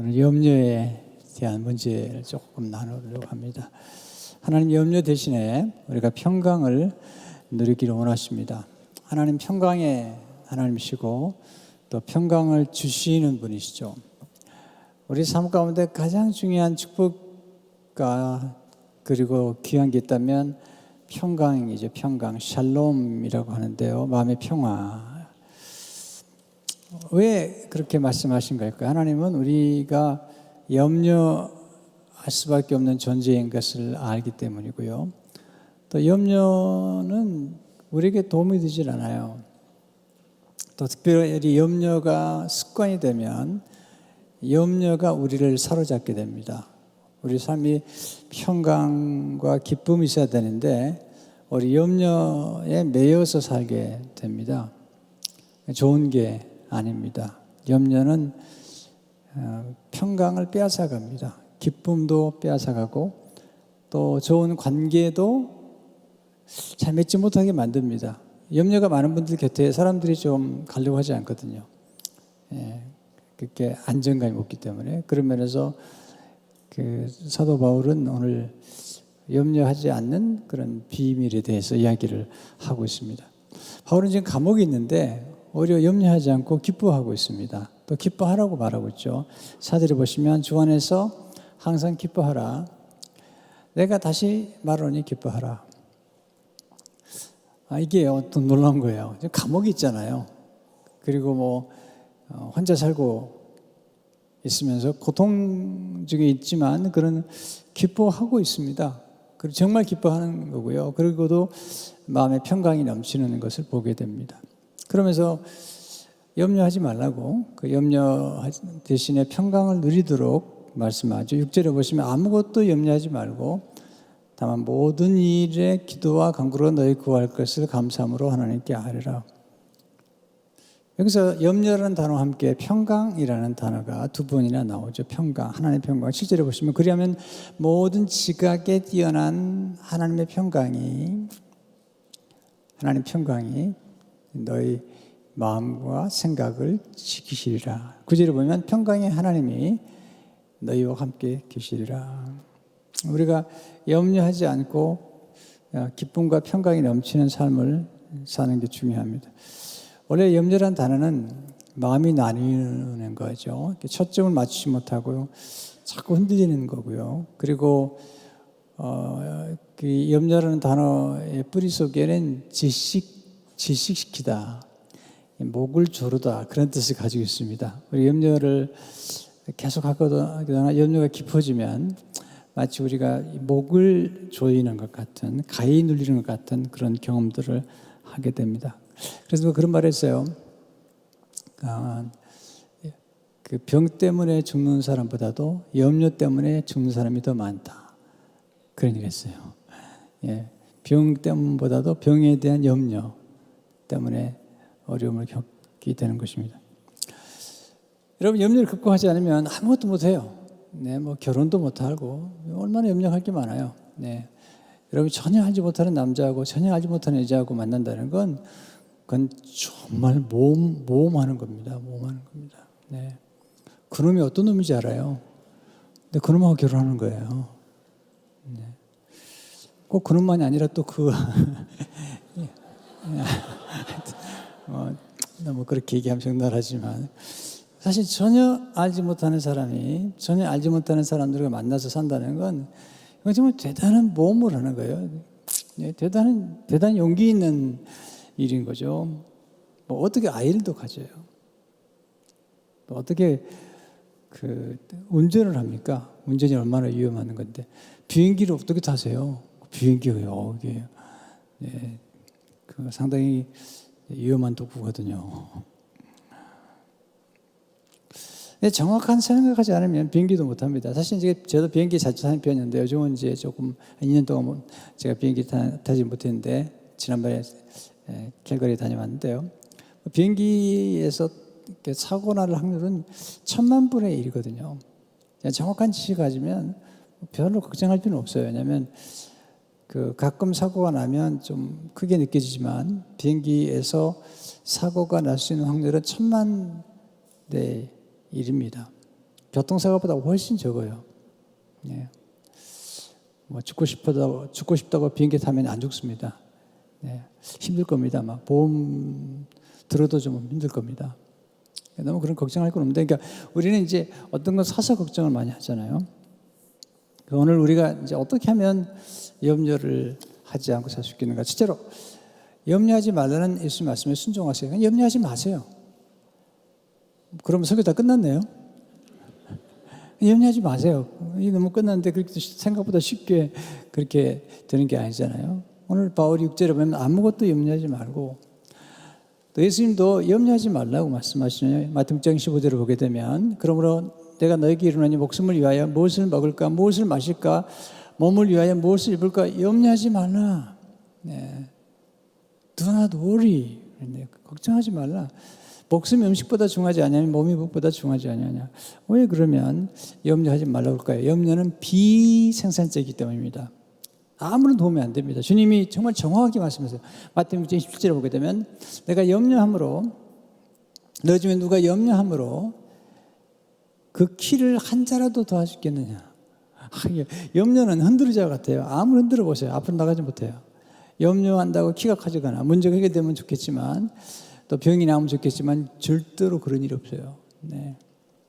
오늘 염려에 대한 문제를 조금 나누려고 합니다. 하나님 염려 대신에 우리가 평강을 누리기를 원하십니다. 하나님 평강의 하나님이시고 또 평강을 주시는 분이시죠. 우리 삶 가운데 가장 중요한 축복과 그리고 귀한 게 있다면 평강이죠. 평강, 샬롬이라고 하는데요. 마음의 평화. 왜 그렇게 말씀하신 걸까요? 하나님은 우리가 염려할 수밖에 없는 존재인 것을 알기 때문이고요. 또 염려는 우리에게 도움이 되질 않아요. 또 특별히 염려가 습관이 되면 염려가 우리를 사로잡게 됩니다. 우리 삶이 평강과 기쁨이 있어야 되는데 우리 염려에 매여서 살게 됩니다. 좋은 게 아닙니다. 염려는 평강을 빼앗아갑니다. 기쁨도 빼앗아가고 또 좋은 관계도 잘 맺지 못하게 만듭니다. 염려가 많은 분들 곁에 사람들이 좀 가려고 하지 않거든요. 그렇게 안정감이 없기 때문에. 그런 면에서 그 사도 바울은 오늘 염려하지 않는 그런 비밀에 대해서 이야기를 하고 있습니다. 바울은 지금 감옥에 있는데 오히려 염려하지 않고 기뻐하고 있습니다. 또 기뻐하라고 말하고 있죠. 사절에 보시면 주 안에서 항상 기뻐하라. 내가 다시 말하노니 기뻐하라. 이게 어떤 놀라운 거예요. 감옥에 있잖아요. 그리고 뭐 혼자 살고 있으면서 고통 중에 있지만 그런 기뻐하고 있습니다. 그리고 정말 기뻐하는 거고요. 그리고도 마음의 평강이 넘치는 것을 보게 됩니다. 그러면서 염려하지 말라고 그 염려 대신에 평강을 누리도록 말씀하죠. 6절에 보시면 아무것도 염려하지 말고 다만 모든 일에 기도와 간구로 너희 구할 것을 감사함으로 하나님께 아뢰라. 여기서 염려라는 단어와 함께 평강이라는 단어가 두 번이나 나오죠. 평강, 하나님의 평강. 7절에 보시면 그리하면 모든 지각에 뛰어난 하나님의 평강이 너희 마음과 생각을 지키시리라. 9절에 보면 평강의 하나님이 너희와 함께 계시리라. 우리가 염려하지 않고 기쁨과 평강이 넘치는 삶을 사는 게 중요합니다. 원래 염려란 단어는 마음이 나뉘는 거죠. 초점을 맞추지 못하고 자꾸 흔들리는 거고요. 그리고 그 염려라는 단어의 뿌리 속에는 지식시키다, 목을 조르다 그런 뜻을 가지고 있습니다. 우리 염려를 계속 하거나 염려가 깊어지면 마치 우리가 목을 조이는 것 같은, 가위 눌리는 것 같은 그런 경험들을 하게 됩니다. 그래서 그런 말을 했어요. 그 병 때문에 죽는 사람보다도 염려 때문에 죽는 사람이 더 많다. 그런 얘기를 했어요. 병 때문보다도 병에 대한 염려 때문에 어려움을 겪게 되는 것입니다. 여러분 염려를 극복하지 않으면 아무것도 못해요. 뭐 결혼도 못하고 얼마나 염려할 게 많아요. 여러분 전혀 알지 못하는 남자하고 전혀 알지 못하는 여자하고 만난다는 건 그건 정말 모험하는 겁니다. 모험하는 겁니다. 그놈이 어떤 놈인지 알아요. 근데 그놈하고 결혼하는 거예요. 꼭 그놈만이 아니라 또 너무 그렇게 얘기하면 적나라하지만 사실 전혀 알지 못하는 사람들과 만나서 산다는 건 이건 정말 대단한 모험을 하는 거예요. 대단한 용기 있는 일인 거죠. 어떻게 아이를 가져요? 어떻게 운전을 합니까? 운전이 얼마나 위험한 건데 비행기를 어떻게 타세요? 비행기요. 이게 상당히 위험한 도구거든요. 정확한 생각하지 않으면 비행기도 못 합니다. 사실 이제 저도 비행기 자주 타는 편이었는데 요즘은 이제 조금 2년 동안 제가 비행기 타지 못했는데 지난번에 캘거리 다녀왔는데요. 비행기에서 사고 날 확률은 1000만분의 1이거든요. 정확한 지식 가지면 별로 걱정할 필요는 없어요. 왜냐하면 가끔 사고가 나면 좀 크게 느껴지지만 비행기에서 사고가 날 수 있는 확률은 1000만 대 1입니다. 교통사고보다 훨씬 적어요. 예. 뭐 죽고 싶다고 비행기 타면 안 죽습니다. 예. 힘들 겁니다. 막 보험 들어도 좀 힘들 겁니다. 너무 그런 걱정할 건 없는데, 그러니까 우리는 이제 어떤 건 사서 걱정을 많이 하잖아요. 오늘 우리가 이제 어떻게 하면 염려를 하지 않고 살 수 있겠는가? 실제로 염려하지 말라는 예수님 말씀에 순종하세요. 그냥 염려하지 마세요. 그러면 설교 다 끝났네요. 염려하지 마세요. 이게 너무 끝났는데 그렇게 생각보다 쉽게 그렇게 되는 게 아니잖아요. 오늘 바울이 6절에 보면 아무것도 염려하지 말고, 또 예수님도 염려하지 말라고 말씀하시네요. 마태복음 15절을 보게 되면, 그러므로 내가 너에게 이르노니 목숨을 위하여 무엇을 먹을까, 무엇을 마실까, 몸을 위하여 무엇을 입을까 염려하지 말라. 네. Do not worry. 네. 걱정하지 말라. 목숨이 음식보다 중요하지 않냐면 몸이 무엇보다 중요하지 않냐냐. 왜 그러면 염려하지 말라고 할까요? 염려는 비생산적이기 때문입니다. 아무런 도움이 안 됩니다. 주님이 정말 정확하게 말씀하세요. 마태복음 17절에 보게 되면 내가 염려함으로, 너 중에 누가 염려함으로 그 키를 한 자라도 더할 수 있겠느냐. 염려는 흔들리자 같아요. 아무리 흔들어 보세요. 앞으로 나가지 못해요. 염려한다고 키가 커지거나 문제가 해결되면 좋겠지만, 또 병이 나오면 좋겠지만 절대로 그런 일이 없어요. 네.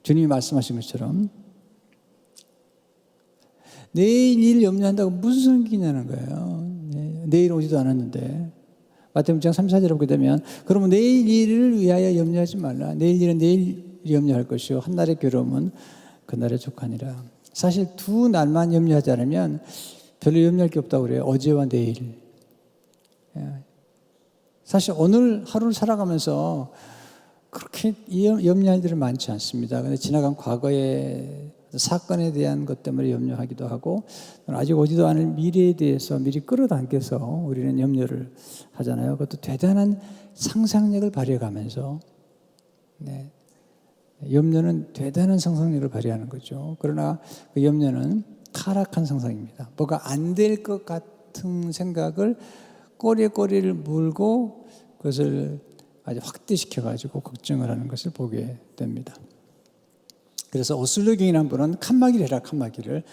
주님이 말씀하신 것처럼 내일 일 염려한다고 무슨 소리냐는 거예요. 네. 내일 오지도 않았는데. 마태복음 34절에 보게 되면 그러면 내일 일을 위하여 염려하지 말라. 내일 일은 내일 염려할 것이요 한 날의 괴로움은 그날의 족하니라. 사실 두 날만 염려하지 않으면 별로 염려할 게 없다고 그래요. 어제와 내일. 사실 오늘 하루를 살아가면서 그렇게 염려할 일은 많지 않습니다. 그런데 지나간 과거의 사건에 대한 것 때문에 염려하기도 하고, 아직 오지도 않을 미래에 대해서 미리 끌어당겨서 우리는 염려를 하잖아요. 그것도 대단한 상상력을 발휘해가면서, 네. 염려는 대단한 상상력을 발휘하는 거죠. 그러나 그 염려는 타락한 상상입니다. 뭐가 안 될 것 같은 생각을 꼬리에 꼬리를 물고 그것을 아주 확대시켜가지고 걱정을 하는 것을 보게 됩니다. 그래서 오슬로경이라는 분은 칸막이를 해라, 칸막이를.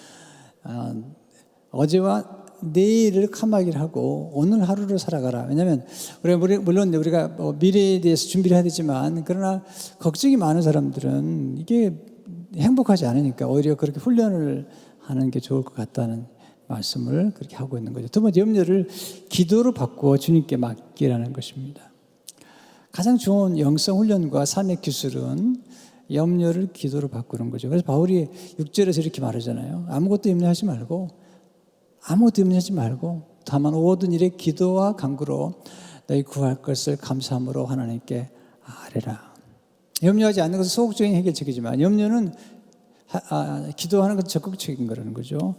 어제와 내일을 칸막이를 하고 오늘 하루를 살아가라. 왜냐하면 물론 우리가 미래에 대해서 준비를 해야 되지만, 그러나 걱정이 많은 사람들은 이게 행복하지 않으니까 오히려 그렇게 훈련을 하는 게 좋을 것 같다는 말씀을 그렇게 하고 있는 거죠. 두 번째, 염려를 기도로 바꾸어 주님께 맡기라는 것입니다. 가장 좋은 영성 훈련과 삶의 기술은 염려를 기도로 바꾸는 거죠. 그래서 바울이 6절에서 이렇게 말하잖아요. 아무것도 염려하지 말고, 다만 모든 일에 기도와 간구로 너희 구할 것을 감사함으로 하나님께 아뢰라. 염려하지 않는 것은 소극적인 해결책이지만 염려는 기도하는 것은 적극적인 거라는 거죠.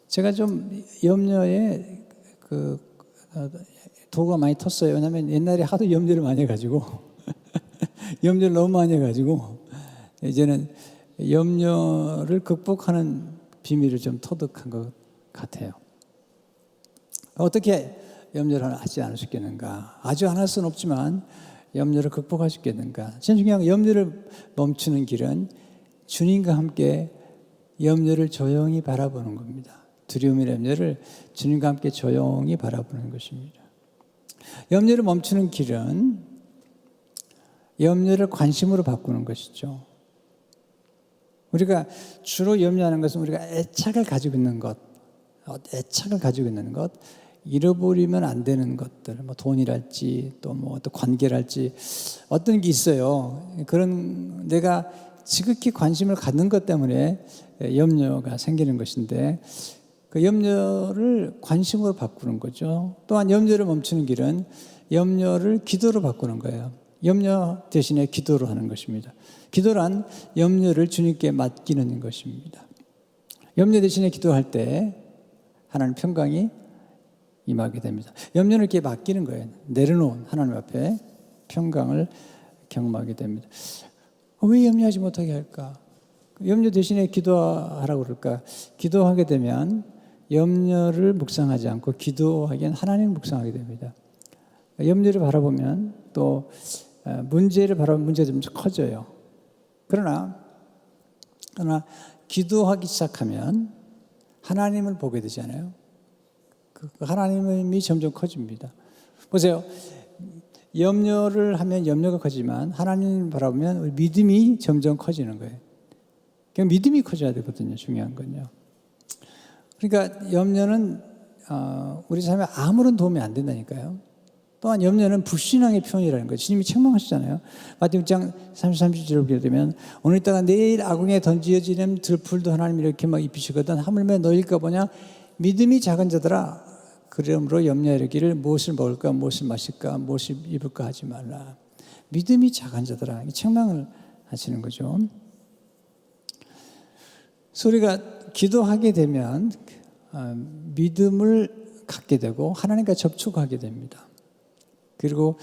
제가 좀 염려에 도가 많이 텄어요. 왜냐하면 옛날에 하도 염려를 많이 해가지고 염려를 너무 많이 해가지고 이제는 염려를 극복하는 비밀을 좀 터득한 것 같아요. 어떻게 염려를 하지 않을 수 있겠는가? 아주 안 할 수는 없지만 염려를 극복할 수 있겠는가? 제일 중요한 건 염려를 멈추는 길은 주님과 함께 염려를 조용히 바라보는 겁니다. 두려움이나 염려를 주님과 함께 조용히 바라보는 것입니다. 염려를 멈추는 길은 염려를 관심으로 바꾸는 것이죠. 우리가 주로 염려하는 것은 우리가 애착을 가지고 있는 것, 잃어버리면 안 되는 것들, 뭐 돈이랄지 또 관계랄지 어떤 게 있어요. 그런 내가 지극히 관심을 갖는 것 때문에 염려가 생기는 것인데, 그 염려를 관심으로 바꾸는 거죠. 또한 염려를 멈추는 길은 염려를 기도로 바꾸는 거예요. 염려 대신에 기도로 하는 것입니다. 기도란 염려를 주님께 맡기는 것입니다. 염려 대신에 기도할 때 하나님 평강이 임하게 됩니다. 염려를 이렇게 맡기는 거예요. 내려놓은 하나님 앞에 평강을 경험하게 됩니다. 왜 염려하지 못하게 할까? 염려 대신에 기도하라고 그럴까? 기도하게 되면 염려를 묵상하지 않고 기도하기엔 하나님을 묵상하게 됩니다. 염려를 바라보면 또 문제를 바라보면 문제가 좀 커져요. 그러나 그러나 기도하기 시작하면 하나님을 보게 되잖아요. 그 하나님이 점점 커집니다. 보세요. 염려를 하면 염려가 커지지만 하나님을 바라보면 우리 믿음이 점점 커지는 거예요. 그냥 믿음이 커져야 되거든요. 중요한 건요. 그러니까 염려는 우리 삶에 아무런 도움이 안 된다니까요. 또한 염려는 불신앙의 표현이라는 거예요. 주님이 책망하시잖아요. 마태복음 6장 33절을 보게 되면 오늘 있다가 내일 아궁에 던지어지는 들풀도 하나님 이렇게 막 입히시거든 하물며 너희일까 보냐 믿음이 작은 자들아 그러므로 염려하기를 무엇을 먹을까 무엇을 마실까 무엇을 입을까 하지 말라. 믿음이 작은 자들아 책망을 하시는 거죠. 우리가 기도하게 되면 믿음을 갖게 되고 하나님과 접촉하게 됩니다. 그리고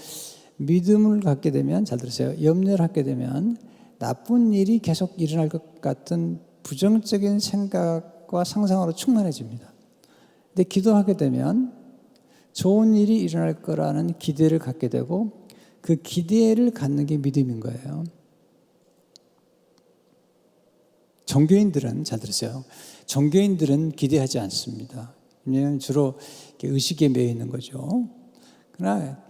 믿음을 갖게 되면 잘 들으세요. 염려를 갖게 되면 나쁜 일이 계속 일어날 것 같은 부정적인 생각과 상상으로 충만해집니다. 근데 기도하게 되면 좋은 일이 일어날 거라는 기대를 갖게 되고 그 기대를 갖는 게 믿음인 거예요. 종교인들은 잘 들으세요. 종교인들은 기대하지 않습니다. 왜냐하면 주로 의식에 매여 있는 거죠. 그러나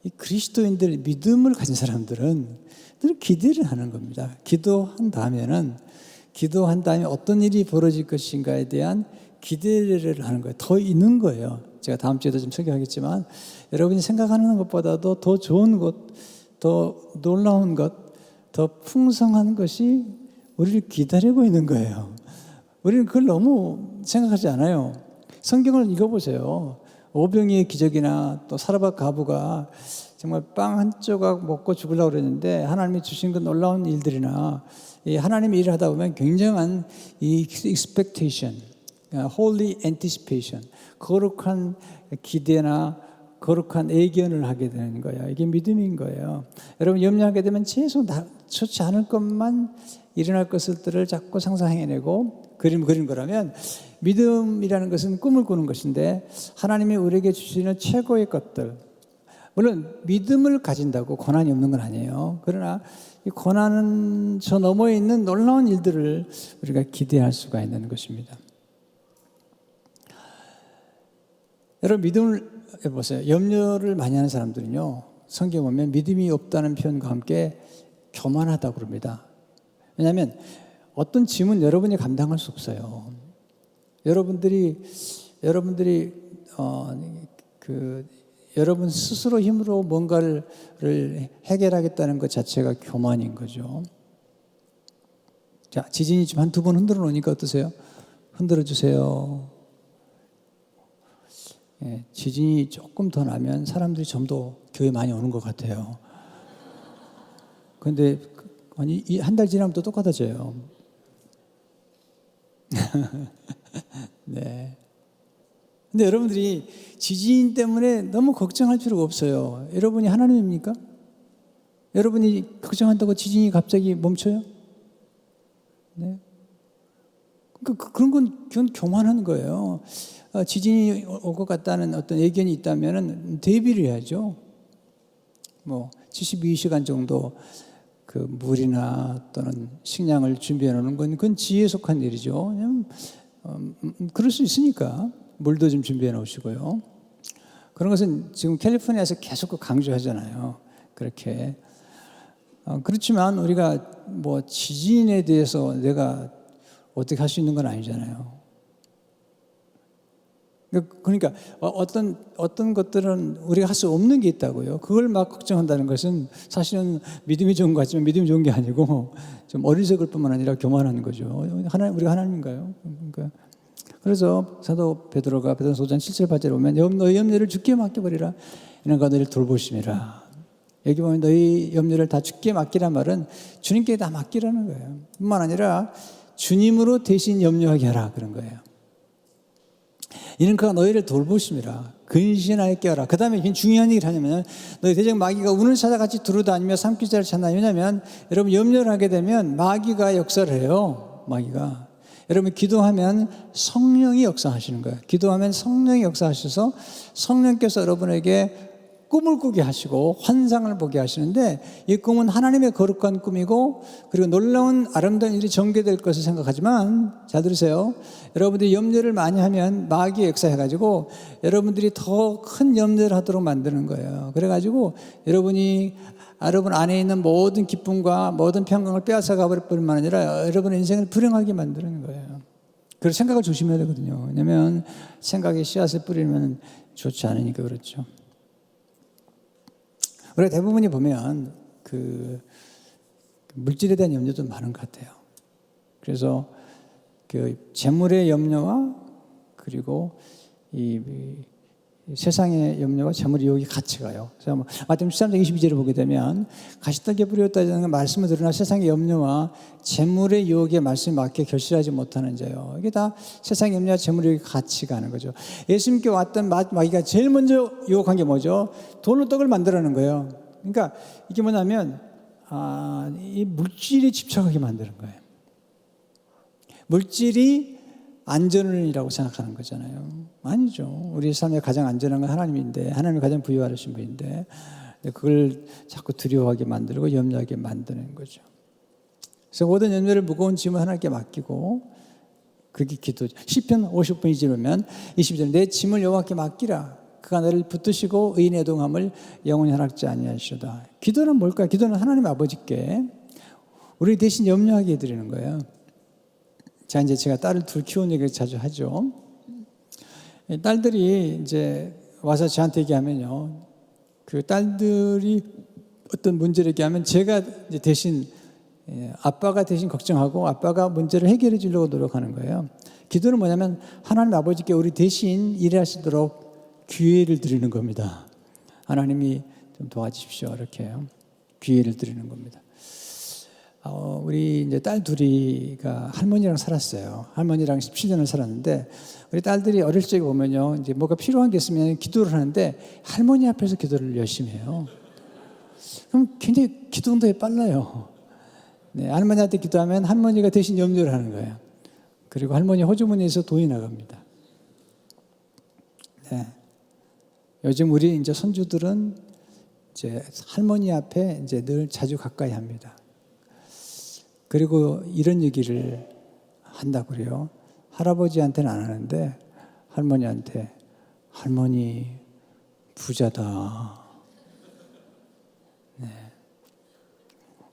이 그리스도인들 믿음을 가진 사람들은 늘 기대를 하는 겁니다. 기도한 다음에 어떤 일이 벌어질 것인가에 대한 기대를 하는 거예요. 더 있는 거예요. 제가 다음 주에도 좀 소개하겠지만 여러분이 생각하는 것보다도 더 좋은 것, 더 놀라운 것, 더 풍성한 것이 우리를 기다리고 있는 거예요. 우리는 그걸 너무 생각하지 않아요. 성경을 읽어보세요. 오병이의 기적이나 또 사라밧 과부가 정말 빵 한 조각 먹고 죽으려고 그랬는데 하나님이 주신 그 놀라운 일들이나 하나님이 일을 하다 보면 굉장한 이 expectation, holy anticipation, 거룩한 기대나 거룩한 애견을 하게 되는 거예요. 이게 믿음인 거예요. 여러분 염려하게 되면 최소 좋지 않을 것만 일어날 것들을 자꾸 상상해내고 그림 그리는 거라면 믿음이라는 것은 꿈을 꾸는 것인데 하나님이 우리에게 주시는 최고의 것들 물론 믿음을 가진다고 고난이 없는 건 아니에요. 그러나 이 고난은 저 너머에 있는 놀라운 일들을 우리가 기대할 수가 있는 것입니다. 여러분 믿음을 해보세요. 염려를 많이 하는 사람들은요 성경 보면 믿음이 없다는 표현과 함께 교만하다고 그럽니다. 왜냐하면 어떤 짐은 여러분이 감당할 수 없어요. 여러분들이 여러분 스스로 힘으로 뭔가를 해결하겠다는 것 자체가 교만인 거죠. 자, 지진이 좀 한두 번 흔들어 놓으니까 어떠세요? 흔들어 주세요. 예, 지진이 조금 더 나면 사람들이 좀 더 교회 많이 오는 것 같아요. 그런데 아니 한 달 지나면 또 똑같아져요. 네. 근데 여러분들이 지진 때문에 너무 걱정할 필요가 없어요. 여러분이 하나님입니까? 여러분이 걱정한다고 지진이 갑자기 멈춰요? 네. 그러니까 그런 건 교만한 거예요. 지진이 올 것 같다는 어떤 예견이 있다면 대비를 해야죠. 72시간 정도 그 물이나 또는 식량을 준비해 놓는 건 그건 지혜에 속한 일이죠. 그냥 그럴 수 있으니까 물도 좀 준비해 놓으시고요. 그런 것은 지금 캘리포니아에서 계속 강조하잖아요. 그렇게 그렇지만 우리가 지진에 대해서 내가 어떻게 할 수 있는 건 아니잖아요. 그러니까 어떤 것들은 우리가 할 수 없는 게 있다고요. 그걸 막 걱정한다는 것은 사실은 믿음이 좋은 것 같지만 믿음이 좋은 게 아니고 좀 어리석을 뿐만 아니라 교만한 거죠. 우리가 하나님인가요? 그러니까 그래서 사도 베드로가 베드로서 5장 7절 8절에 보면 너희 염려를 주께 맡겨버리라. 이는가 너희를 돌보심이라. 여기 보면 너희 염려를 다 주께 맡기란 말은 주님께 다 맡기라는 거예요. 뿐만 아니라 주님으로 대신 염려하게 하라 그런 거예요. 이는 그가 너희를 돌보심이라. 근신하여 깨어라. 그 다음에 중요한 얘기를 하냐면 너희 대적 마귀가 운을 찾아같이 두루다니며 삼킬 자를 찾나. 왜냐하면 여러분 염려를 하게 되면 마귀가 역사를 해요. 마귀가. 여러분 기도하면 성령이 역사하시는 거예요. 기도하면 성령이 역사하셔서 성령께서 여러분에게 꿈을 꾸게 하시고 환상을 보게 하시는데 이 꿈은 하나님의 거룩한 꿈이고 그리고 놀라운 아름다운 일이 전개될 것을 생각하지만 잘 들으세요. 여러분들이 염려를 많이 하면 마귀의 역사해가지고 여러분들이 더 큰 염려를 하도록 만드는 거예요. 그래가지고 여러분 안에 있는 모든 기쁨과 모든 평강을 빼앗아가 버릴 뿐만 아니라 여러분의 인생을 불행하게 만드는 거예요. 그래서 생각을 조심해야 되거든요. 왜냐하면 생각에 씨앗을 뿌리면 좋지 않으니까 그렇죠. 우리가 대부분이 보면 그 물질에 대한 염려도 많은 것 같아요. 그래서 그 재물의 염려와 그리고 이 세상의 염려와 재물의 유혹이 같이 가요. 그래서 마태복음 13장 22절을 보게 되면 가시떡에 뿌렸다는 말씀을 들으나 세상의 염려와 재물의 유혹에 말씀이 맞게 결실하지 못하는 자요. 이게 다 세상의 염려와 재물의 유혹이 같이 가는 거죠. 예수님께 왔던 마귀가 제일 먼저 유혹한 게 뭐죠? 돌로 떡을 만들어내는 거예요. 그러니까 이게 뭐냐면 이 물질에 집착하게 만드는 거예요. 물질이 안전이라고 생각하는 거잖아요. 아니죠. 우리 삶에 가장 안전한 건 하나님인데, 하나님이 가장 부유하신 분인데 그걸 자꾸 두려워하게 만들고 염려하게 만드는 거죠. 그래서 모든 염려를 무거운 짐을 하나님께 맡기고 그게 기도죠. 시편 50편 2절 보면 20절 내 짐을 여호와께 맡기라. 그가 너를 붙드시고 의인의 동함을 영원히 허락지 아니하시도다. 기도는 뭘까요? 기도는 하나님 아버지께 우리 대신 염려하게 해드리는 거예요. 자, 이제 제가 딸을 둘 키우는 얘기를 자주 하죠. 딸들이 이제 와서 저한테 얘기하면요. 그 딸들이 어떤 문제를 얘기하면 제가 이제 대신 아빠가 대신 걱정하고 아빠가 문제를 해결해 주려고 노력하는 거예요. 기도는 뭐냐면 하나님 아버지께 우리 대신 일하시도록 기회를 드리는 겁니다. 하나님이 좀 도와주십시오. 이렇게 기회를 드리는 겁니다. 우리 이제 딸 둘이가 할머니랑 살았어요. 할머니랑 17년을 살았는데 우리 딸들이 어릴 적에 보면요, 이제 뭐가 필요한 게 있으면 기도를 하는데 할머니 앞에서 기도를 열심히 해요. 그럼 굉장히 기도 응답이 빨라요. 네, 할머니한테 기도하면 할머니가 대신 염려를 하는 거예요. 그리고 할머니 호주머니에서 돈이 나갑니다. 네. 요즘 우리 이제 손주들은 이제 할머니 앞에 이제 늘 자주 가까이 합니다. 그리고 이런 얘기를 한다고 그래요. 할아버지한테는 안 하는데 할머니한테 할머니 부자다. 네.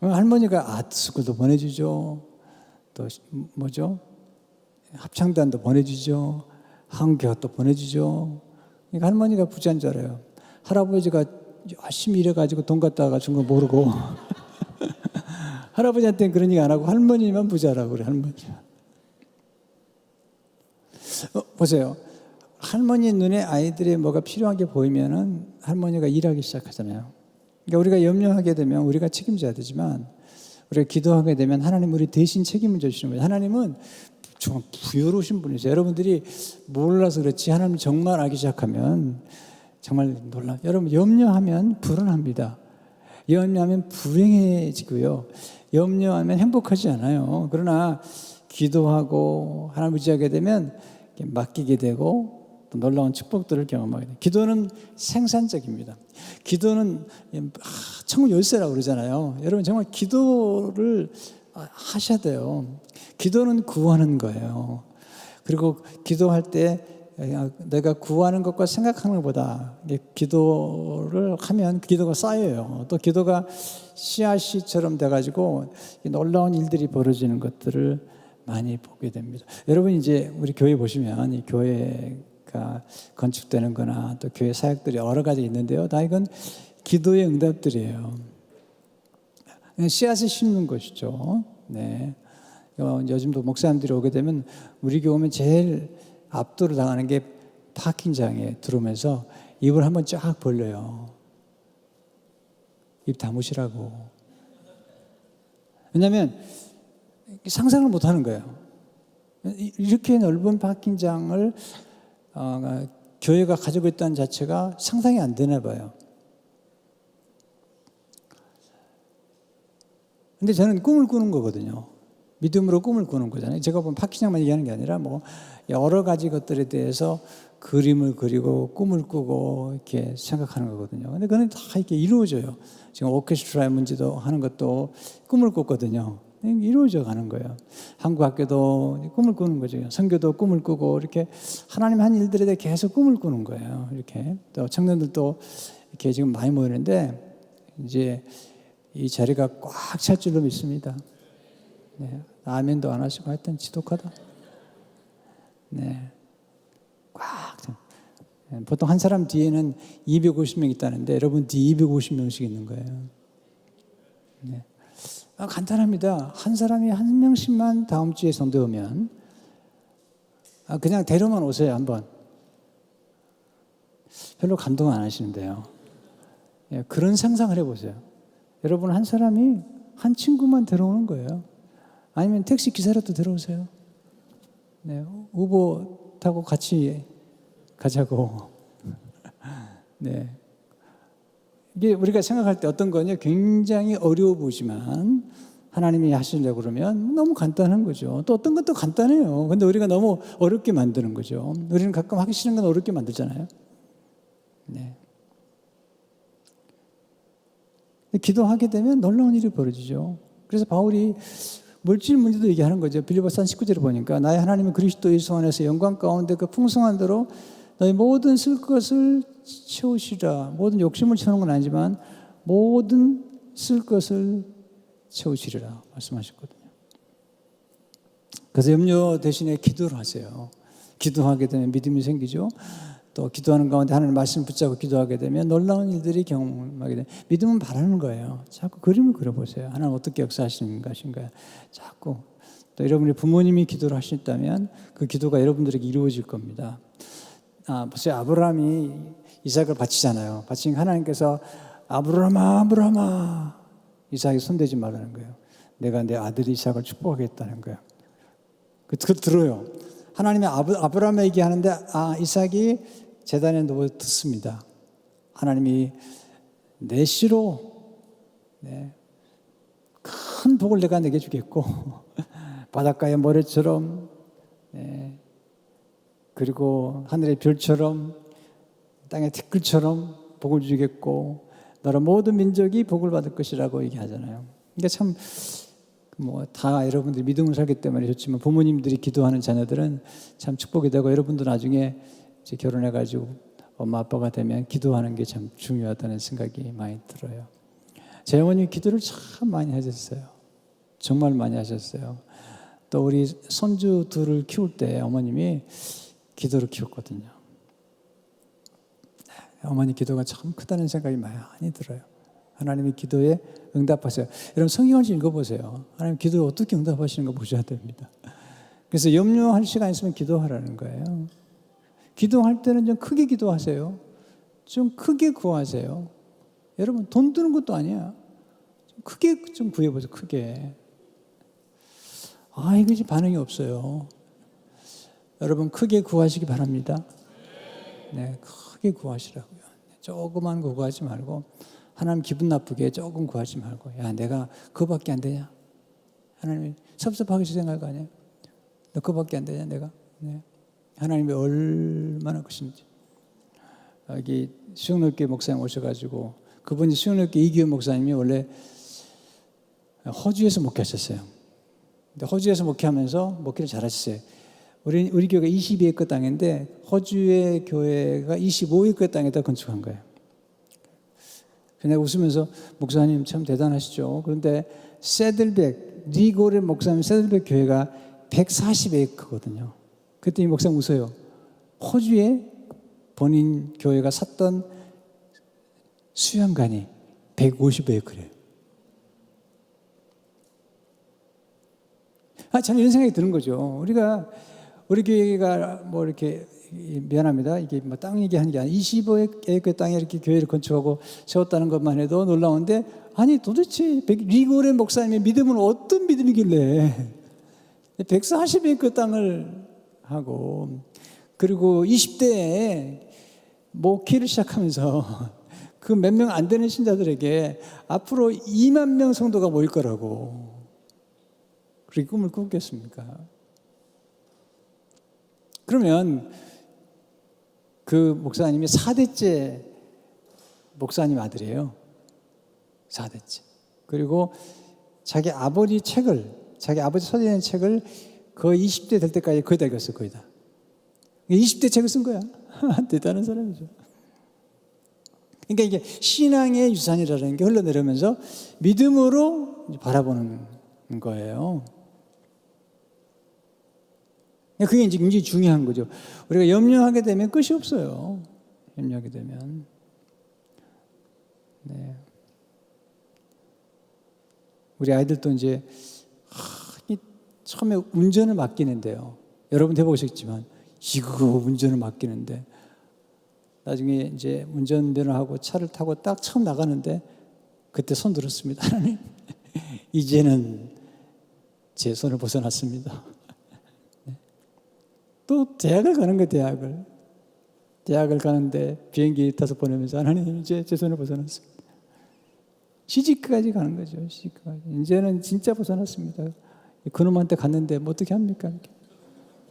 할머니가 아트스쿨도 보내주죠. 또 뭐죠? 합창단도 보내주죠. 한국교학도 보내주죠. 그러니까 할머니가 부자인 줄 알아요. 할아버지가 열심히 일해가지고 돈 갖다가 준 거 모르고 할아버지한테는 그런 얘기 안 하고 할머니만 부자라고 그래. 할머니. 보세요. 할머니 눈에 아이들의 뭐가 필요한 게 보이면은 할머니가 일하기 시작하잖아요. 그러니까 우리가 염려하게 되면 우리가 책임져야 되지만 우리가 기도하게 되면 하나님 우리 대신 책임을 져주시는 거예요. 하나님은 정말 부여로우신 분이세요. 여러분들이 몰라서 그렇지 하나님 정말 알기 시작하면 정말 놀라. 여러분 염려하면 불안합니다. 염려하면 불행해지고요. 염려하면 행복하지 않아요. 그러나 기도하고 하나님 의지하게 되면 맡기게 되고 또 놀라운 축복들을 경험하게 돼요. 기도는 생산적입니다. 기도는 천국 열쇠라고 그러잖아요. 여러분 정말 기도를 하셔야 돼요. 기도는 구하는 거예요. 그리고 기도할 때 내가 구하는 것과 생각하는 것보다 기도를 하면 기도가 쌓여요. 또 기도가 씨앗이처럼 돼가지고 놀라운 일들이 벌어지는 것들을 많이 보게 됩니다. 여러분 이제 우리 교회 보시면 이 교회가 건축되는 거나 또 교회 사역들이 여러 가지 있는데요. 다 이건 기도의 응답들이에요. 씨앗을 심는 것이죠. 네. 요즘도 목사님들이 오게 되면 우리 교회 오면 제일 압도를 당하는 게 파킹장에 들어오면서 입을 한번 쫙 벌려요. 입 다무시라고. 왜냐하면 상상을 못 하는 거예요. 이렇게 넓은 파킹장을 교회가 가지고 있다는 자체가 상상이 안 되나 봐요. 근데 저는 꿈을 꾸는 거거든요. 믿음으로 꿈을 꾸는 거잖아요. 제가 보면 파킹장만 얘기하는 게 아니라 뭐 여러 가지 것들에 대해서 그림을 그리고 꿈을 꾸고 이렇게 생각하는 거거든요. 근데 그건 다 이렇게 이루어져요. 지금 오케스트라의 문제도 하는 것도 꿈을 꿨거든요. 이루어져 가는 거예요. 한국 학교도 꿈을 꾸는 거죠. 선교도 꿈을 꾸고 이렇게 하나님 한 일들에 대해 계속 꿈을 꾸는 거예요. 이렇게 또 청년들도 이렇게 지금 많이 모이는데 이제 이 자리가 꽉 찰 줄로 믿습니다. 네. 아멘도 안 하시고 하여튼 지독하다. 네. 꽉. 보통 한 사람 뒤에는 250명 있다는데 여러분 뒤에 250명씩 있는 거예요. 네. 간단합니다. 한 사람이 한 명씩만 다음 주에 성도 오면 그냥 데려만 오세요. 한번. 별로 감동 안 하시는데요. 예, 그런 상상을 해보세요. 여러분 한 사람이 한 친구만 데려오는 거예요. 아니면 택시 기사라도 데려오세요. 네, 우버 타고 같이 가자고. 네. 이게 우리가 생각할 때 어떤 거냐 굉장히 어려워 보지만 하나님이 하시려고 그러면 너무 간단한 거죠. 또 어떤 것도 간단해요. 근데 우리가 너무 어렵게 만드는 거죠. 우리는 가끔 하기 싫은 건 어렵게 만들잖아요. 네. 기도하게 되면 놀라운 일이 벌어지죠. 그래서 바울이 물질 문제도 얘기하는 거죠. 빌립보서 19절에 보니까 나의 하나님은 그리스도 예수 안에서 영광 가운데 그 풍성한 대로 너희 모든 쓸 것을 채우시라. 모든 욕심을 채우는 건 아니지만 모든 쓸 것을 채우시리라 말씀하셨거든요. 그래서 염려 대신에 기도를 하세요. 기도하게 되면 믿음이 생기죠. 또 기도하는 가운데 하나님 말씀 붙잡고 기도하게 되면 놀라운 일들이 경험하게 돼요. 믿음은 바라는 거예요. 자꾸 그림을 그려보세요. 하나님 어떻게 역사하시는 것인가. 자꾸. 또 여러분의 부모님이 기도를 하셨다면 그 기도가 여러분들에게 이루어질 겁니다. 보세요. 아브라함이 이삭을 바치잖아요. 바치니까 하나님께서 아브라함아 아브라함아 이삭이 손대지 말라는 거예요. 내가 내 아들 이삭을 축복하겠다는 거예요. 그걸 들어요. 하나님이 아브라함에게 얘기하는데 이삭이 제단에 누워 듣습니다. 하나님이 내 씨로 큰 복을 내가 내게 주겠고 바닷가의 모래처럼 그리고 하늘의 별처럼 땅의 티끌처럼 복을 주겠고 너로 모든 민족이 복을 받을 것이라고 얘기하잖아요. 그러니까 참 다 여러분들이 믿음을 살기 때문에 좋지만 부모님들이 기도하는 자녀들은 참 축복이 되고 여러분도 나중에 이제 결혼해가지고 엄마 아빠가 되면 기도하는 게 참 중요하다는 생각이 많이 들어요. 제 어머님이 기도를 참 많이 하셨어요. 정말 많이 하셨어요. 또 우리 손주 둘을 키울 때 어머님이 기도를 키웠거든요. 어머니 기도가 참 크다는 생각이 많이 들어요. 하나님이 기도에 응답하세요. 여러분 성경을 좀 읽어보세요. 하나님 기도에 어떻게 응답하시는 거 보셔야 됩니다. 그래서 염려할 시간 있으면 기도하라는 거예요. 기도할 때는 좀 크게 기도하세요. 좀 크게 구하세요. 여러분 돈 드는 것도 아니야. 좀 크게 좀 구해보세요. 크게. 이것이 반응이 없어요. 여러분 크게 구하시기 바랍니다. 네, 크게 구하시라고요. 조그만 거 구하지 말고 하나님 기분 나쁘게 조금 구하지 말고 야 내가 그거밖에 안 되냐? 하나님이 섭섭하게 생각할 거 아니야? 너 그거밖에 안 되냐 내가? 네. 하나님이 얼마나 크신지. 여기 수영넓게 목사님 오셔가지고 그분이 수영넓게 이기현 목사님이 원래 호주에서 목회하셨어요. 근데 호주에서 목회하면서 목회를 잘하셨어요. 우리 교회가 22에이커 땅인데 호주의 교회가 25에이커 땅에다 건축한 거예요. 그냥 웃으면서 목사님 참 대단하시죠. 그런데 리고레 목사님 세들백 교회가 140에이커거든요. 그때 이 목사님 웃어요. 호주에 본인 교회가 샀던 수영관이 150에이커래요. 저는 이런 생각이 드는 거죠. 우리 교회가 뭐 이렇게 미안합니다. 이게 뭐 땅 얘기하는 게 아니라 25에이커 땅에 이렇게 교회를 건축하고 세웠다는 것만 해도 놀라운데 아니 도대체 리고레 목사님의 믿음은 어떤 믿음이길래 140에이커 땅을 하고 그리고 20대에 목회를 시작하면서 그 몇 명 안 되는 신자들에게 앞으로 2만 명 성도가 모일 거라고 그렇게 꿈을 꿨겠습니까? 그러면 그 목사님이 4대째 목사님 아들이에요. 4대째. 그리고 자기 아버지 서재된 책을 거의 20대 될 때까지 거의 다 읽었어요. 거의 다. 20대 책을 쓴 거야. 대단한 사람이죠. 그러니까 이게 신앙의 유산이라는 게 흘러내려면서 믿음으로 바라보는 거예요. 그게 이제 굉장히 중요한 거죠. 우리가 염려하게 되면 끝이 없어요. 염려하게 되면. 네. 우리 아이들도 이제 처음에 운전을 맡기는데요. 여러분 해보셨지만 이거 운전을 맡기는데 나중에 이제 운전면허 하고 차를 타고 딱 처음 나가는데 그때 손 들었습니다. 하나님, 이제는 제 손을 벗어났습니다. 또 대학을 가는 거예요. 대학을 가는데 비행기 타서 보내면서 하나님, 이제 제 손을 벗어났습니다. 시집까지 가는 거죠. 시집까지. 이제는 진짜 벗어났습니다. 그놈한테 갔는데 뭐 어떻게 합니까?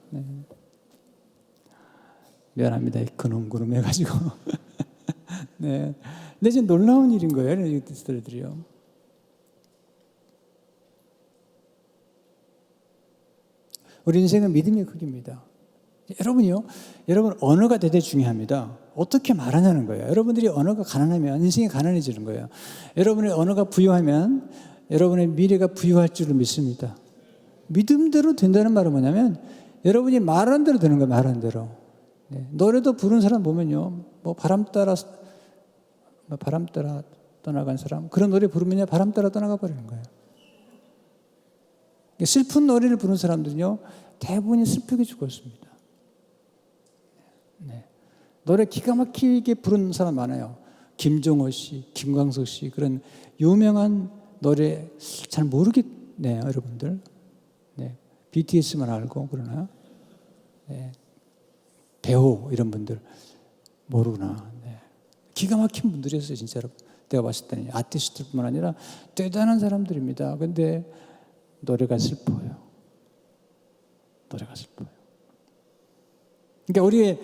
네. 미안합니다. 그놈 해가지고. 네. 근데 지금 놀라운 일인 거예요. 이들이요. 우리 인생은 믿음의 크기입니다. 여러분이요. 여러분 언어가 대단히 중요합니다. 어떻게 말하냐는 거예요. 여러분들이 언어가 가난하면 인생이 가난해지는 거예요. 여러분의 언어가 부유하면 여러분의 미래가 부유할 줄을 믿습니다. 믿음대로 된다는 말은 뭐냐면 여러분이 말하는 대로 되는 거예요. 말하는 대로. 네. 노래도 부르는 사람 보면요. 뭐 바람 따라 떠나간 사람. 그런 노래 부르면요. 바람 따라 떠나가 버리는 거예요. 슬픈 노래를 부르는 사람들은요. 대부분이 슬프게 죽었습니다. 네. 노래 기가 막히게 부르는 사람 많아요. 김종호 씨, 김광석 씨 그런 유명한 노래 잘 모르겠네요. 여러분들. 네. BTS만 알고 그러나요? 네. 배우 이런 분들 모르구나. 네. 기가 막힌 분들이었어요. 진짜로. 내가 봤을 때는 아티스트뿐만 아니라 대단한 사람들입니다. 근데 노래가 슬퍼요. 노래가 슬퍼요. 그러니까 우리의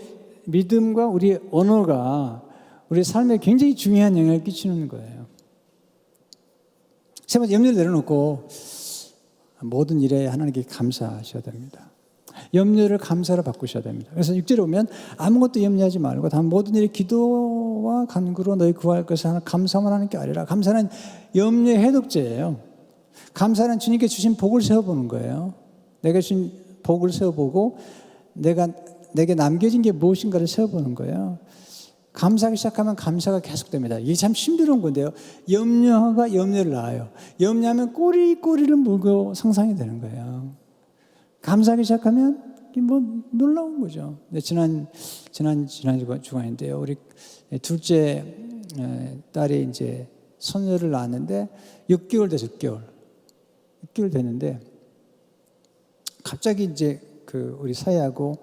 믿음과 우리의 언어가 우리 삶에 굉장히 중요한 영향을 끼치는 거예요. 세 번째, 염려를 내려놓고 모든 일에 하나님께 감사하셔야 됩니다. 염려를 감사로 바꾸셔야 됩니다. 그래서 6절에 보면 아무것도 염려하지 말고 다만 모든 일에 기도와 간구로 너희 구할 것을 하나 감사만 하나님께 아뢰라. 감사는 염려의 해독제예요. 감사는 주님께 주신 복을 세워보는 거예요. 내가 주신 복을 세워보고 내게 남겨진 게 무엇인가를 세워보는 거예요. 감사하기 시작하면 감사가 계속됩니다. 이게 참 힘들은 건데요. 염려가 염려를 낳아요. 염려하면 꼬리를 물고 상상이 되는 거예요. 감사하기 시작하면 뭐 놀라운 거죠. 지난 주간인데요. 우리 둘째 딸이 이제 손녀를 낳았는데 6개월 돼서 6개월 됐는데 갑자기 이제 우리 사이하고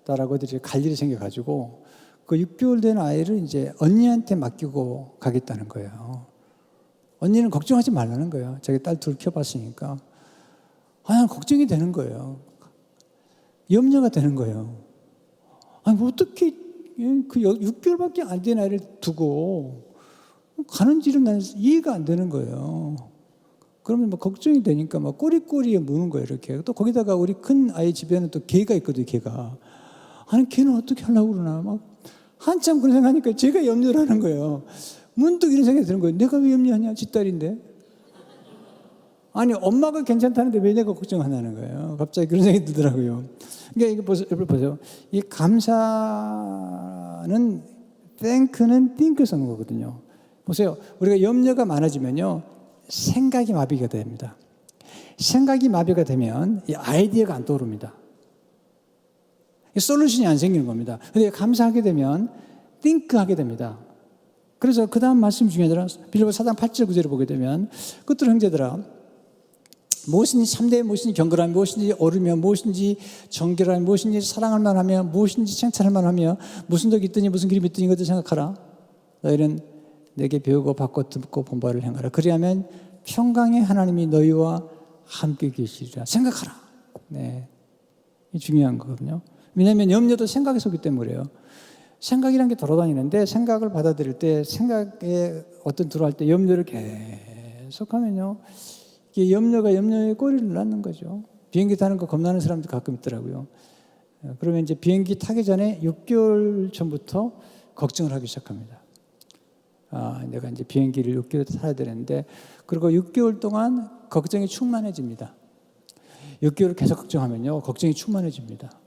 딸하고 갈 일이 생겨가지고 그 6개월 된 아이를 이제 언니한테 맡기고 가겠다는 거예요. 언니는 걱정하지 말라는 거예요. 자기 딸 둘 키워봤으니까. 난 걱정이 되는 거예요. 염려가 되는 거예요. 뭐 어떻게 그 6개월밖에 안 된 아이를 두고 가는지는 나는 이해가 안 되는 거예요. 그러면 뭐 걱정이 되니까 막 꼬리에 무는 거예요, 이렇게. 또 거기다가 우리 큰 아이 집에는 또 개가 있거든요, 개가. 아니, 걔는 어떻게 하려고 그러나. 막 한참 그런 생각하니까 제가 염려를 하는 거예요. 문득 이런 생각이 드는 거예요. 내가 왜 염려하냐, 지 딸인데. 아니, 엄마가 괜찮다는데 왜 내가 걱정하냐는 거예요. 갑자기 그런 생각이 들더라고요. 그러니까 이거 보세요. 이 감사는 thank는 think 쓰는 거거든요. 보세요. 우리가 염려가 많아지면요. 생각이 마비가 됩니다. 생각이 마비가 되면 이 아이디어가 안 떠오릅니다. 솔루션이 안 생기는 겁니다. 그런데 감사하게 되면 think 하게 됩니다. 그래서 그 다음 말씀 중에 빌립보서 4장 8절 9절을 보게 되면 끝으로 형제들아 무엇인지 참되에 무엇인지 경건하며 무엇인지 옳으며 무엇인지 정결하며 무엇인지 사랑할 만하며 무엇인지 칭찬할 만하며 무슨 덕이 있더니 무슨 길이 있더니 이것들 생각하라. 너희는 내게 배우고 받고 듣고 본 바를 행하라. 그리하면 평강의 하나님이 너희와 함께 계시리라. 생각하라. 네, 이 중요한 거거든요. 왜냐하면 염려도 생각에 속기 때문에 그래요. 생각이란 게 돌아다니는데 생각을 받아들일 때 생각에 어떤 들어갈 때 염려를 계속하면요. 이게 염려가 염려에 꼬리를 낳는 거죠. 비행기 타는 거 겁나는 사람도 가끔 있더라고요. 그러면 이제 비행기 타기 전에 6개월 전부터 걱정을 하기 시작합니다. 내가 이제 비행기를 6개월 타야 되는데, 그리고 6개월 동안 걱정이 충만해집니다. 6개월 계속 걱정하면요, 걱정이 충만해집니다.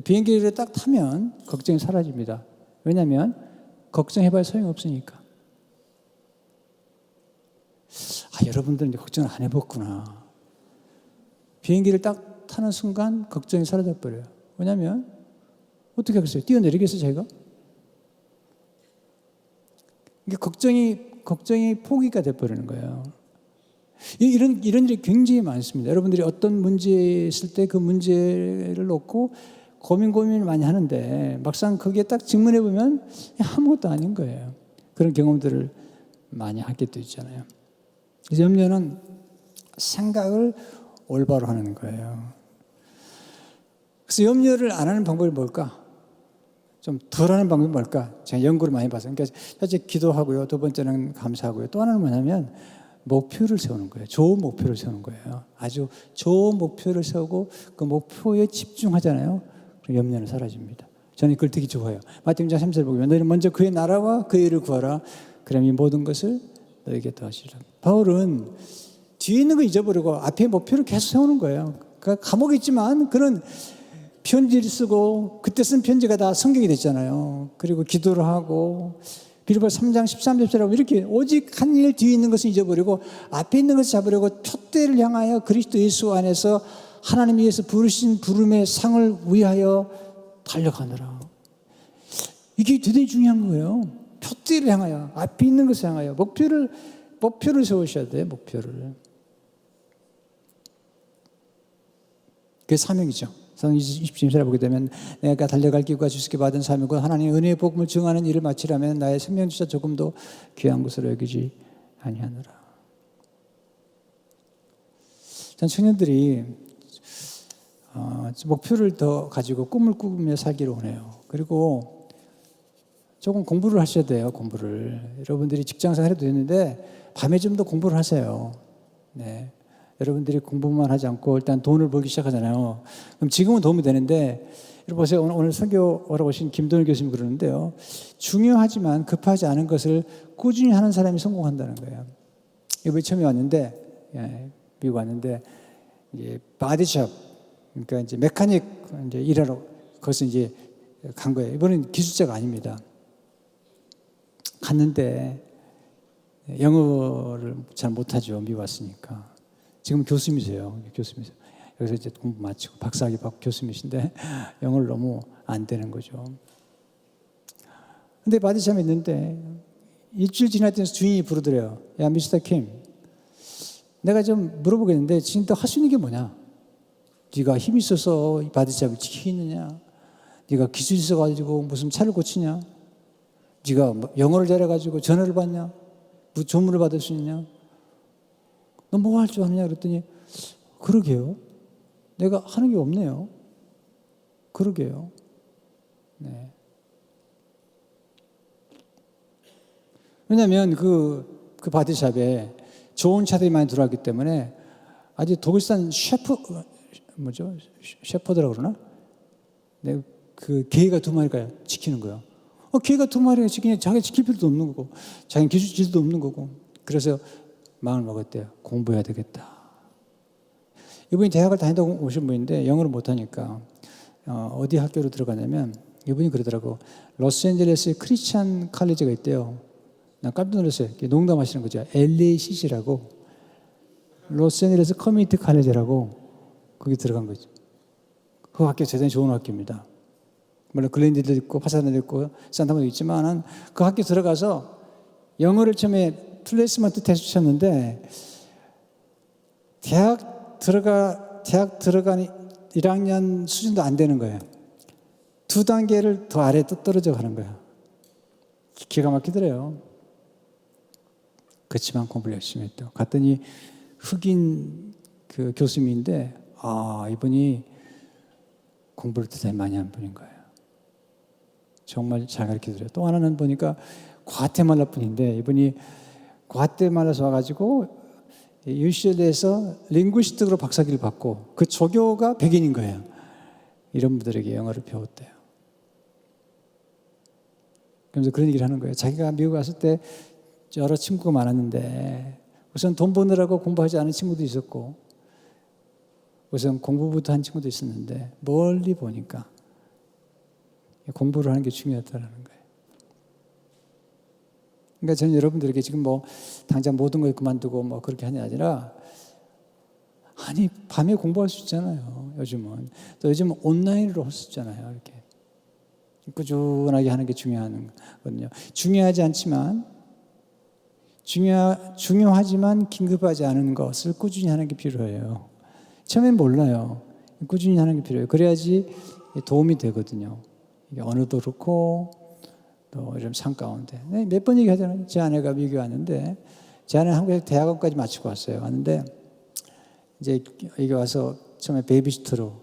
비행기를 딱 타면 걱정이 사라집니다. 왜냐하면 걱정해봐야 소용없으니까. 여러분들은 이제 걱정을 안 해봤구나. 비행기를 딱 타는 순간 걱정이 사라져버려요. 왜냐하면 어떻게 하겠어요? 뛰어내리겠어요, 제가? 이게 걱정이 포기가 돼버리는 거예요. 이런 일이 굉장히 많습니다. 여러분들이 어떤 문제에 있을 때 그 문제를 놓고 고민을 많이 하는데 막상 거기에 딱 직면해 보면 아무것도 아닌 거예요. 그런 경험들을 많이 하게 되잖아요. 그래서 염려는 생각을 올바로 하는 거예요. 그래서 염려를 안 하는 방법이 뭘까? 좀 덜하는 방법이 뭘까? 제가 연구를 많이 봤어요. 그러니까 첫째 기도하고요. 두 번째는 감사하고요. 또 하나는 뭐냐면 목표를 세우는 거예요. 좋은 목표를 세우는 거예요. 아주 좋은 목표를 세우고 그 목표에 집중하잖아요. 그럼 염려는 사라집니다. 저는 그걸 되게 좋아해요. 마태복음 3절 보면 너희는 먼저 그의 나라와 그의 일을 구하라. 그럼 이 모든 것을 너에게 더하시리라. 바울은 뒤에 있는 거 잊어버리고 앞에 목표를 계속 세우는 거예요. 그러니까 감옥에 있지만 그런 편지를 쓰고 그때 쓴 편지가 다 성경이 됐잖아요. 그리고 기도를 하고 빌립보서 3장 13절처럼 이렇게 오직 한 일 뒤에 있는 것을 잊어버리고 앞에 있는 것을 잡으려고 푯대를 향하여 그리스도 예수 안에서 하나님 위해서 부르신 부름의 상을 위하여 달려가느라. 이게 대단히 중요한 거예요. 푯대를 향하여, 앞에 있는 것을 향하여 목표를 세우셔야 돼요. 목표를. 그게 사명이죠. 성경 20절에 보게 되면 내가 달려갈 길과 주께 받은 삶이 곧 하나님의 은혜의 복음을 증하는 일을 마치려면 나의 생명조차 조금도 귀한 것으로 여기지 아니하노라. 전 청년들이 목표를 더 가지고 꿈을 꾸며 살기를 원해요. 그리고 조금 공부를 하셔야 돼요. 공부를. 여러분들이 직장생활 해도 되는데 밤에 좀 더 공부를 하세요. 네. 여러분들이 공부만 하지 않고 일단 돈을 벌기 시작하잖아요. 그럼 지금은 도움이 되는데, 여러분 보세요. 오늘 설교하러 오신 김동일 교수님 그러는데요. 중요하지만 급하지 않은 것을 꾸준히 하는 사람이 성공한다는 거예요. 이번에 처음에 왔는데, 미국 왔는데, 이제 바디숍, 그러니까 이제 메카닉 이제 일하러 거기서 이제 간 거예요. 이번엔 기술자가 아닙니다. 갔는데 영어를 잘 못하죠. 미국 왔으니까. 지금 교수님이세요. 교수님이세요. 여기서 이제 공부 마치고 박사학위 받고 교수님이신데 영어를 너무 안 되는 거죠. 근데 바디샵에 있는데 일주일 지났더니 주인이 부르더래요. 야, 미스터 킴, 내가 좀 물어보겠는데 지금 너 할 수 있는 게 뭐냐? 네가 힘이 있어서 이 바디샵을 지키느냐? 네가 기술이 있어가지고 무슨 차를 고치냐? 네가 영어를 잘해가지고 전화를 받냐? 조문을 받을 수 있냐? 너 뭐 할 줄 아느냐? 그랬더니 그러게요. 내가 하는 게 없네요. 그러게요. 네. 왜냐하면 그 바디샵에 좋은 차들이 많이 들어왔기 때문에 아주 독일산 셰퍼드라고 그러나? 네, 그 개가 2마리가 지키는 거예요. 개가 2마리가 지키니 자기 지킬 필요도 없는 거고, 자기 기술질도 없는 거고. 그래서 마음을 먹었대요. 공부해야 되겠다. 이분이 대학을 다니다가 오신 분인데 영어를 못하니까 어디 학교로 들어가냐면 이분이 그러더라고. 로스앤젤레스에 크리스찬 칼리지가 있대요. 난 깜짝 놀랐어요. 농담하시는 거죠. LACC라고 로스앤젤레스 커뮤니티 칼리지라고 거기 들어간 거죠. 그 학교 대단히 좋은 학교입니다. 물론 글렌디도 있고 파사디나도 있고 산타모니도 있지만 그 학교 들어가서 영어를 처음에 플레이스먼트 테스트 쳤는데 대학 들어간 1학년 수준도 안 되는 거예요. 2단계를 더 아래 떨어져 가는 거예요. 기가 막히더래요. 그렇지만 공부를 열심히 했다. 갔더니 흑인 그 교수님인데 이분이 공부를 대단히 많이 한 분인 거예요. 정말 잘 가르쳐드려요. 또 하나는 보니까 과테말라 분인데 이분이 과테말라에서 와가지고 UCLA에서 링구이스틱으로 박사기를 받고 그 조교가 백인인 거예요. 이런 분들에게 영어를 배웠대요. 그러면서 그런 얘기를 하는 거예요. 자기가 미국 갔을 때 여러 친구가 많았는데 우선 돈 버느라고 공부하지 않은 친구도 있었고 우선 공부부터 한 친구도 있었는데 멀리 보니까 공부를 하는 게 중요하다는 거예요. 그러니까 저는 여러분들에게 지금 뭐 당장 모든 걸 그만두고 뭐 그렇게 하는 게 아니라 아니 밤에 공부할 수 있잖아요. 요즘은 또 요즘 온라인으로 할 수 있잖아요. 이렇게 꾸준하게 하는 게 중요한 거거든요. 중요하지 않지만 중요하지만 긴급하지 않은 것을 꾸준히 하는 게 필요해요. 처음엔 몰라요. 꾸준히 하는 게 필요해요. 그래야지 도움이 되거든요. 이게 언어도 그렇고 또 이런 삶 가운데 몇 번 얘기하잖아요. 제 아내가 미국에 왔는데 제 아내는 한국에 대학원까지 마치고 왔어요. 왔는데 이제 여기 와서 처음에 베이비시터로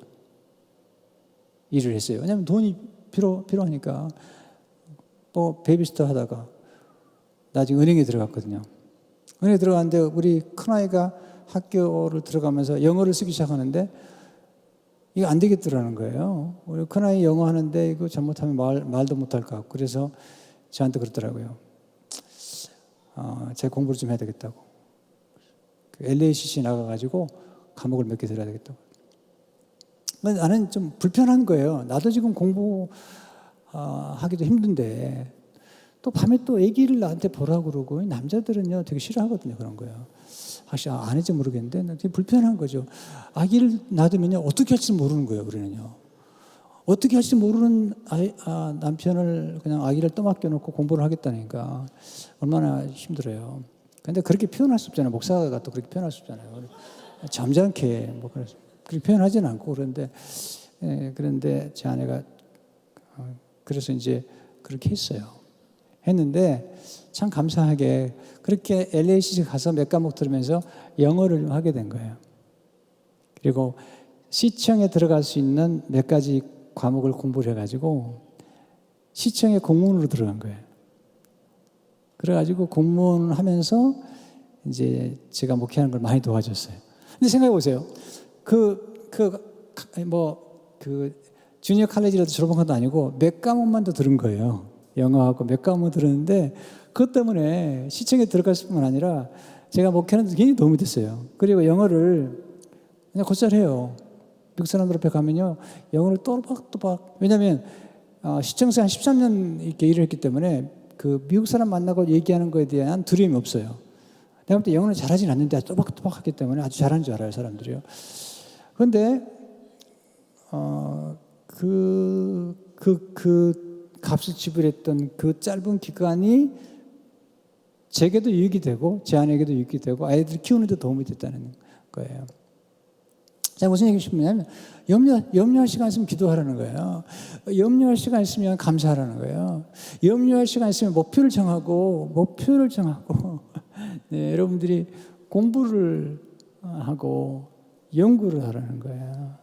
일을 했어요. 왜냐하면 돈이 필요하니까 뭐 베이비시터 하다가 나중에 은행에 들어갔거든요. 은행에 들어갔는데 우리 큰아이가 학교를 들어가면서 영어를 쓰기 시작하는데 이거 안 되겠더라는 거예요. 우리 큰아이 영어 하는데 이거 잘못하면 말도 못할 것 같고 그래서 저한테 그러더라고요. 제 공부를 좀 해야 되겠다고. 그 LACC 나가가지고 과목을 몇 개 들어야 되겠다고. 나는 좀 불편한 거예요. 나도 지금 공부하기도 힘든데 또 밤에 또 아기를 나한테 보라고 그러고 남자들은요 되게 싫어하거든요. 그런 거예요. 확실히 안 했지 모르겠는데 되게 불편한 거죠. 아기를 놔두면요 어떻게 할지 모르는 거예요. 우리는요. 어떻게 할지 모르는 남편을 그냥 아기를 떠맡겨 놓고 공부를 하겠다니까 얼마나 힘들어요. 근데 그렇게 표현할 수 없잖아요. 목사가 또 그렇게 표현할 수 없잖아요. 잠잠케 뭐 그렇게 표현하지는 않고 그런데 제 아내가 그래서 이제 그렇게 했는데 참 감사하게 그렇게 LACC 가서 몇 과목 들으면서 영어를 좀 하게 된 거예요. 그리고 시청에 들어갈 수 있는 몇 가지 과목을 공부를 해가지고 시청에 공무원으로 들어간 거예요. 그래가지고 공무원 하면서 이제 제가 목회하는 걸 많이 도와줬어요. 근데 생각해 보세요. 주니어 칼레지라도 졸업한 것도 아니고 몇 과목만 더 들은 거예요. 영어하고 몇 과목 들었는데 그것 때문에 시청에 들어갈 뿐만 아니라 제가 목회하는 데 굉장히 도움이 됐어요. 그리고 영어를 그냥 곧잘 해요. 미국 사람들 앞에 가면요 영어를 또박또박 왜냐하면 시청에서 한 13년 이렇게 일을 했기 때문에 그 미국 사람 만나고 얘기하는 거에 대한 두려움이 없어요. 내가 볼 때 영어는 잘하진 않는데 또박또박 하기 때문에 아주 잘하는 줄 알아요 사람들이요. 그런데 그 값을 지불했던 그 짧은 기간이 제게도 유익이 되고 제 아내에게도 유익이 되고 아이들 키우는 데 도움이 됐다는 거예요. 제가 무슨 얘기를 싶냐면 염려할 시간 있으면 기도하라는 거예요. 염려할 시간 있으면 감사하라는 거예요. 염려할 시간 있으면 목표를 정하고 네, 여러분들이 공부를 하고 연구를 하라는 거예요.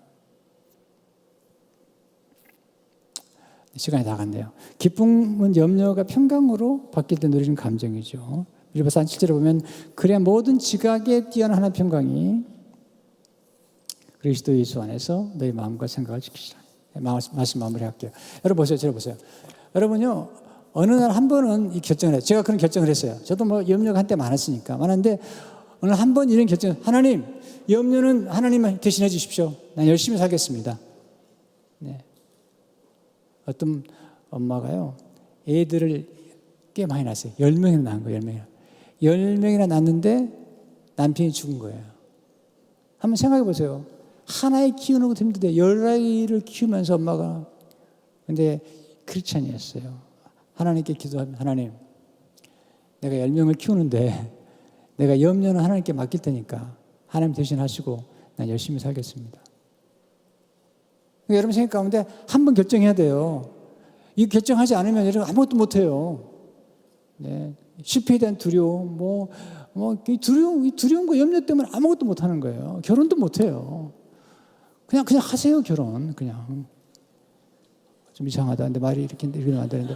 시간이 다 갔네요. 기쁨은 염려가 평강으로 바뀔 때 누리는 감정이죠. 빌립보서 7절에 보면 그래야 모든 지각에 뛰어난 하나님의 평강이 그리스도 예수 안에서 너희 마음과 생각을 지키시라. 말씀 마무리할게요. 여러분 보세요. 저를 보세요. 여러분요. 어느 날 한 번은 이 결정을 해요. 제가 그런 결정을 했어요. 저도 뭐 염려가 한때 많았는데 어느 한 번 이런 결정을 하나님 염려는 하나님 대신해 주십시오. 난 열심히 살겠습니다. 네. 어떤 엄마가요. 애들을 꽤 많이 낳았어요. 10명이나 낳은 거예요. 10명이나 낳았는데 남편이 죽은 거예요. 한번 생각해 보세요. 하나에 키우는 것도 힘든데 10아이를 키우면서 엄마가 근데 크리스찬이었어요. 하나님께 기도하면 하나님 내가 10명을 키우는데 내가 염려는 하나님께 맡길 테니까 하나님 대신 하시고 난 열심히 살겠습니다. 그러니까 여러분 생각 가운데 한 번 결정해야 돼요. 이 결정하지 않으면 여러분 아무것도 못해요. 네. 실패에 대한 두려움, 이 두려움과 염려 때문에 아무것도 못하는 거예요. 결혼도 못해요. 그냥 하세요, 결혼. 그냥. 좀 이상하다. 근데 말이 이렇게 하면 안 되는데.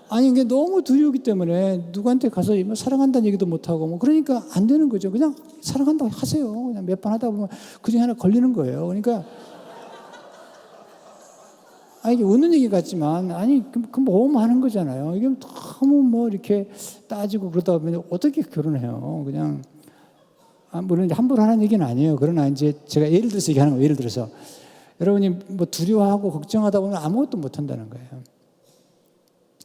아니, 이게 너무 두려우기 때문에 누구한테 가서 뭐 사랑한다는 얘기도 못하고 뭐 그러니까 안 되는 거죠. 그냥 사랑한다고 하세요. 그냥 몇 번 하다 보면 그 중에 하나 걸리는 거예요. 그러니까 이게 웃는 얘기 같지만, 그 모험 하는 거잖아요. 이게 너무 뭐 이렇게 따지고 그러다 보면 어떻게 결혼해요. 그냥, 물론 함부로 하는 얘기는 아니에요. 그러나 이제 제가 예를 들어서 얘기하는 거예요. 예를 들어서. 여러분이 뭐 두려워하고 걱정하다 보면 아무것도 못 한다는 거예요.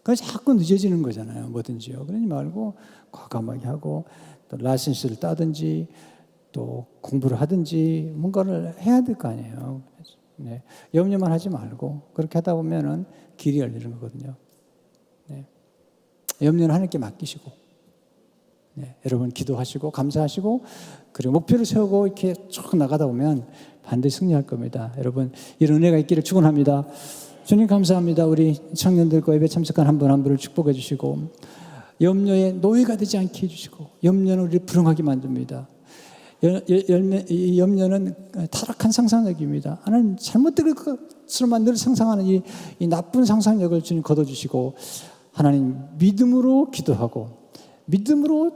그래서 자꾸 늦어지는 거잖아요. 뭐든지요. 그러지 말고 과감하게 하고, 또 라이센스를 따든지, 또 공부를 하든지, 뭔가를 해야 될 거 아니에요. 네. 염려만 하지 말고 그렇게 하다 보면은 길이 열리는 거거든요. 네. 염려는 하나님께 맡기시고, 네. 여러분 기도하시고 감사하시고 그리고 목표를 세우고 이렇게 쭉 나가다 보면 반드시 승리할 겁니다. 여러분 이런 은혜가 있기를 축원합니다. 주님 감사합니다. 우리 청년들과 예배 참석한 한 분 한 분을 축복해 주시고 염려의 노예가 되지 않게 해주시고 염려는 우리를 불응하게 만듭니다. 염려는 타락한 상상력입니다. 하나님 잘못된 것으로만 늘 상상하는 이 나쁜 상상력을 주님 걷어주시고 하나님 믿음으로 기도하고 믿음으로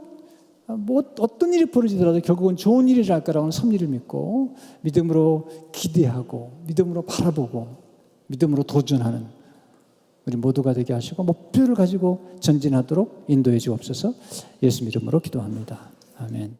뭐 어떤 일이 벌어지더라도 결국은 좋은 일이랄 거라고는 섭리를 믿고 믿음으로 기대하고 믿음으로 바라보고 믿음으로 도전하는 우리 모두가 되게 하시고 목표를 가지고 전진하도록 인도해 주옵소서. 예수 이름으로 기도합니다. 아멘.